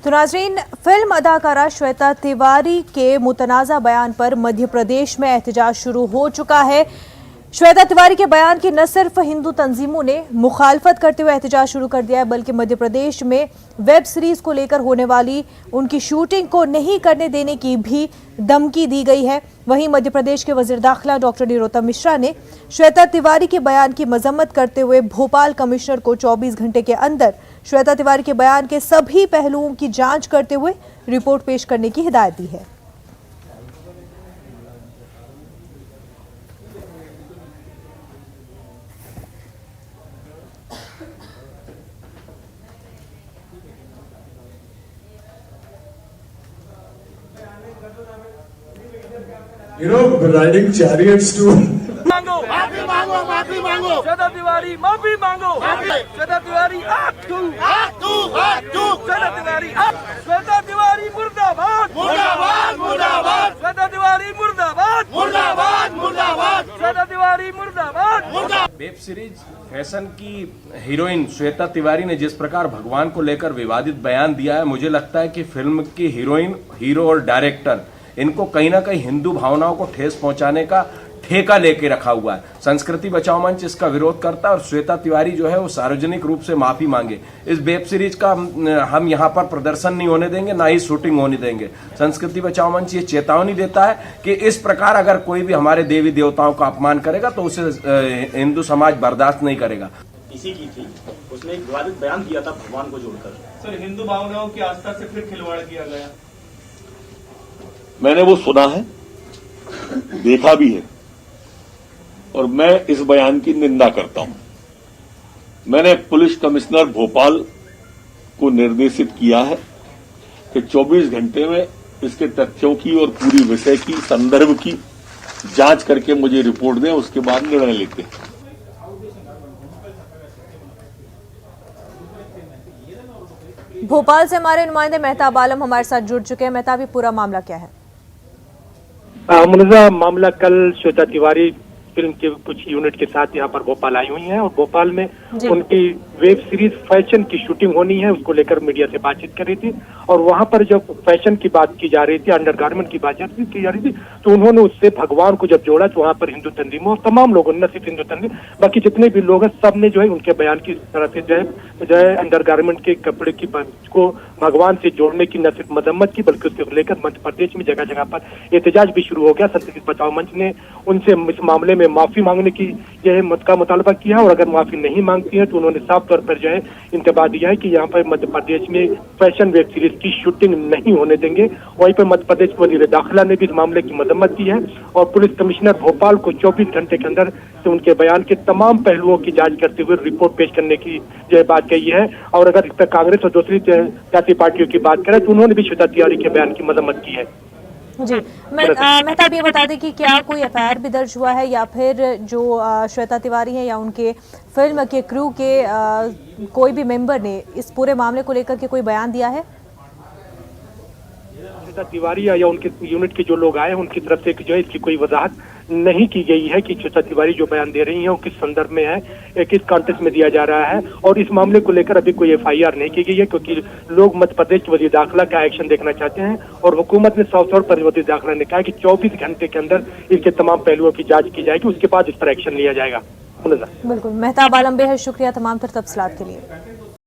तो नाज़रीन, फिल्म अदाकारा श्वेता तिवारी के मुतनाज़ा बयान पर मध्य प्रदेश में एहतजाज शुरू हो चुका है। श्वेता तिवारी के बयान की न सिर्फ हिंदू तंजीमों ने मुखालफत करते हुए एहतजाज शुरू कर दिया है, बल्कि मध्य प्रदेश में वेब सीरीज को लेकर होने वाली उनकी शूटिंग को नहीं करने देने की भी धमकी दी गई है। वहीं मध्य प्रदेश के वजीर दाखिला डॉक्टर नरोत्तम मिश्रा ने श्वेता तिवारी के बयान की मजम्मत करते हुए भोपाल कमिश्नर को 24 घंटे के अंदर श्वेता तिवारी के बयान के सभी पहलुओं की जांच करते हुए रिपोर्ट पेश करने की हिदायत दी है। You know, riding chariots to मांगो माफी मांगो श्वेता तिवारी माफी मांगो श्वेता तिवारी श्वेता तिवारी श्वेता तिवारी मुर्दाबाद श्वेता तिवारी मुर्दाबाद श्वेता तिवारी मुर्दाबाद। वेब सीरीज फैशन की हीरोइन श्वेता तिवारी ने जिस प्रकार भगवान को लेकर विवादित बयान दिया है, मुझे लगता है कि फिल्म की हीरोइन, हीरो और डायरेक्टर इनको कहीं ना कहीं हिंदू भावनाओं को ठेस पहुंचाने का ठेका लेके रखा हुआ है। संस्कृति बचाओ मंच इसका विरोध करता है और श्वेता तिवारी जो है वो सार्वजनिक रूप से माफी मांगे। इस वेब सीरीज का हम यहाँ पर प्रदर्शन नहीं होने देंगे, ना ही शूटिंग होने देंगे। संस्कृति बचाओ मंच ये चेतावनी देता है कि इस प्रकार अगर कोई भी हमारे देवी देवताओं का अपमान करेगा तो उसे हिंदू समाज बर्दाश्त नहीं करेगा। इसी की थी, उसने एक विवादित बयान किया था भगवान को जोड़कर। सर, हिंदू भावनाओं की आस्था से फिर खिलवाड़ किया गया। मैंने वो सुना है, देखा भी है और मैं इस बयान की निंदा करता हूं। मैंने पुलिस कमिश्नर भोपाल को निर्देशित किया है कि 24 घंटे में इसके तथ्यों की और पूरी विषय की संदर्भ की जांच करके मुझे रिपोर्ट दें, उसके बाद निर्णय लेते हैं। भोपाल से हमारे नुमाइंदे मेहताब आलम हमारे साथ जुड़ चुके हैं। मेहताब, ये पूरा मामला क्या है? मुनज़ा, मामला कल श्वेता तिवारी फिल्म के कुछ यूनिट के साथ यहाँ पर भोपाल आई हुई हैं और भोपाल में उनकी वेब सीरीज फैशन की शूटिंग होनी है, उसको लेकर मीडिया से बातचीत कर रही थी। और वहां पर जब फैशन की बात की जा रही थी, अंडरगारमेंट की बात की जा रही थी, तो उन्होंने उससे भगवान को जब जोड़ा तो वहां पर हिंदू तंजीमों और तमाम लोगों, न सिर्फ हिंदू तंजीम, बाकी जितने भी लोग हैं, सब ने जो है उनके बयान की तरह से जो है अंडरगारमेंट के कपड़े की को भगवान से जोड़ने की न सिर्फ मजम्मत की, बल्कि उसको लेकर मध्य प्रदेश में जगह जगह पर एहतजाज भी शुरू हो गया। संस्कृति बचाओ मंच ने उनसे इस मामले में माफी मांगने की यह मत का मुतालबा किया और अगर माफी नहीं मांगती है तो उन्होंने साफ तौर पर जो है इंतबाह दिया है कि यहाँ पर मध्य प्रदेश में फैशन वेब सीरीज की शूटिंग नहीं होने देंगे। वहीं पर मध्य प्रदेश के वजीर दाखिला ने भी इस मामले की मजम्मत की है और पुलिस कमिश्नर भोपाल को 24 घंटे के अंदर से उनके बयान के तमाम पहलुओं की जांच करते हुए रिपोर्ट पेश करने की जो है बात कही है। और अगर इस पर कांग्रेस और दूसरी सियासी पार्टियों की बात करें तो उन्होंने भी श्वेता तिवारी के बयान की मजम्मत की है। जी, मेहताब, ये बता दें कि क्या कोई एफआईआर भी दर्ज हुआ है या फिर जो श्वेता तिवारी हैं या उनके फिल्म के क्रू के कोई भी मेंबर ने इस पूरे मामले को लेकर के कोई बयान दिया है? श्वेता तिवारी या उनके यूनिट के जो लोग आए हैं उनकी तरफ से जो है इसकी कोई वजाहत नहीं की गई है कि श्वेता तिवारी जो बयान दे रही हैं वो किस संदर्भ में है, किस कॉन्टेक्स्ट में दिया जा रहा है। और इस मामले को लेकर अभी कोई एफआईआर नहीं की गई है क्योंकि लोग मध्य प्रदेश के वजीर दाखिला का एक्शन देखना चाहते हैं और हुकूमत ने साफ तौर पर वजीर दाखिला ने कहा कि 24 घंटे के अंदर इसके तमाम पहलुओं की जांच की जाएगी, उसके बाद इस पर एक्शन लिया जाएगा। बिल्कुल, मेहताब आलम, बेहद शुक्रिया तमाम तर तफसीलात के लिए।